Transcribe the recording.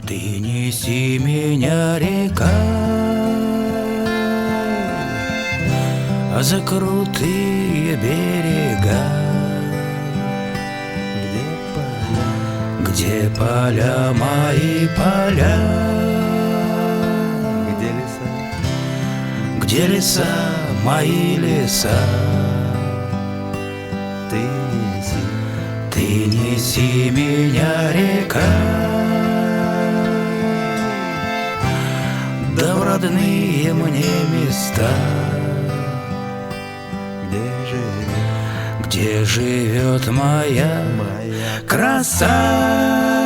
Ты неси меня, река, за крутые берега, где поля мои поля, где леса мои леса. Ты неси меня, река, да в родные мне места, где живет моя краса.